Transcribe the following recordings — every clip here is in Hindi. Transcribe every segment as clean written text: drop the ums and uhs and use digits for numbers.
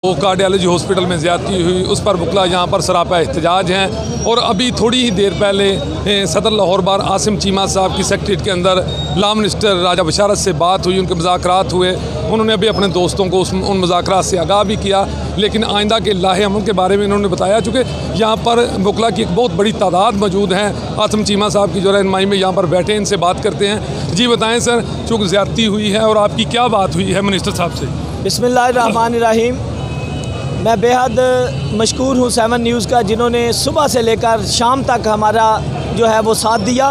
वो कार्डियोलॉजी हॉस्पिटल में ज़्यादती हुई, उस पर वकला यहाँ पर सरापा एहतजाज हैं। और अभी थोड़ी ही देर पहले सदर लाहौर बार आसिम चीमा साहब की सेक्रेटरीट के अंदर लॉ मिनिस्टर राजा बशारत से बात हुई, उनके मुज़ाकरात हुए। उन्होंने अभी अपने दोस्तों को उन मुज़ाकरात से आगाह भी किया, लेकिन आइंदा के लाहे अमल के बारे में इन्होंने बताया। चूँकि यहाँ पर वकला की एक बहुत बड़ी तादाद मौजूद है, आसिम चीमा साहब की जो रहनुमाई में यहाँ पर बैठे, इनसे बात करते हैं। जी बताएँ सर, चूँकि ज़्यादती हुई है और आपकी क्या बात हुई है मिनिस्टर साहब से? बिस्मिल्लाहिर्रहमानिर्रहीम। मैं बेहद मशकूर हूँ 7 न्यूज़ का, जिन्होंने सुबह से लेकर शाम तक हमारा जो है वो साथ दिया,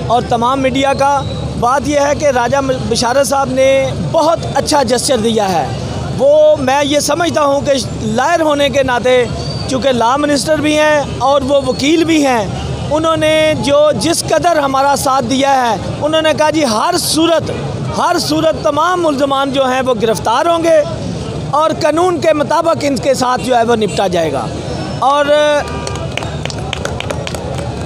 और तमाम मीडिया का। बात यह है कि राजा बशारत साहब ने बहुत अच्छा जेस्चर दिया है। वो मैं ये समझता हूँ कि लायर होने के नाते, चूँकि लॉ मिनिस्टर भी हैं और वो वकील भी हैं, उन्होंने जिस कदर हमारा साथ दिया है, उन्होंने कहा जी हर सूरत तमाम मुल्ज़मान जो हैं वो गिरफ़्तार होंगे और कानून के मुताबिक इनके साथ जो है वो निपटा जाएगा।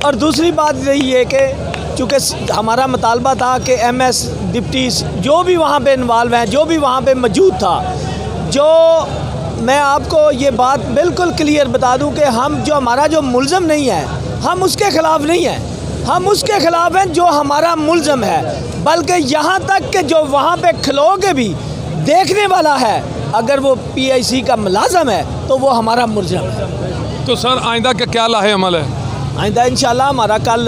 और दूसरी बात यही है कि चूँकि हमारा मुतालबा था कि MS डिप्टी जो भी वहाँ पे इन्वॉल्व हैं, जो भी वहाँ पे मौजूद था, मैं आपको ये बात बिल्कुल क्लियर बता दूं कि हमारा जो मुल्ज़म नहीं है, हम उसके ख़िलाफ़ नहीं हैं, हम उसके ख़िलाफ़ हैं जो हमारा मुल्ज़म है। बल्कि यहाँ तक कि जो वहाँ पे खलो के भी देखने वाला है, अगर वो PIC का मुलाज़म है तो वो हमारा मुल्ज़म है। तो सर आइंदा का क्या लाहे अमल है? आइंदा इंशाल्लाह हमारा कल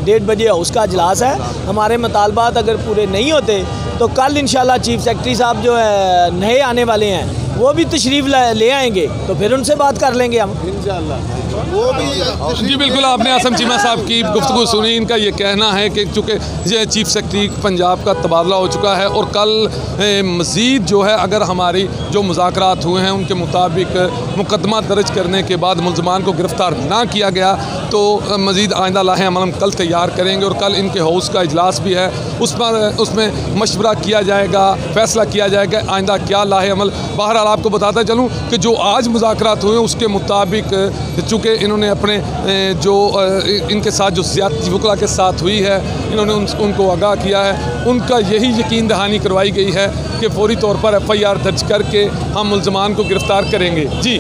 1:30 बजे हाउस का इजलास है। हमारे मुतालबात अगर पूरे नहीं होते तो कल इंशाल्लाह चीफ सेक्रेटरी साहब जो है नए आने वाले हैं, वो भी तशरीफ़ ले आएंगे, तो फिर उनसे बात कर लेंगे हम इंशाल्लाह। वो भी जी बिल्कुल, आपने आसिम चीमा साहब की गुफ्तगू सुनी। इनका ये कहना है कि चूँकि चीफ सेक्रेटरी पंजाब का तबादला हो चुका है और कल मज़ीद जो है, अगर हमारी जो मुज़ाकरात हुए हैं उनके मुताबिक मुकदमा दर्ज करने के बाद मुल्ज़मान को गिरफ़्तार ना किया गया, तो मज़ीद आइंदा लाहे अमल हम कल तैयार करेंगे। और कल इनके हाउस का इजलास भी है, उसमें मशवरा किया जाएगा, फ़ैसला किया जाएगा आइंदा क्या लाहे अमल। बहरहाल आपको बताता चलूँ कि जो आज मुज़ाकरात हुए उसके मुताबिक, चूँकि इन्होंने अपने इनके साथ जो ज़्यादती वकला के साथ हुई है, इन्होंने उनको आगाह किया है। उनका यही यकीन दहानी करवाई गई है कि फौरी तौर पर FIR दर्ज करके हम मुल्ज़मान को गिरफ़्तार करेंगे। जी।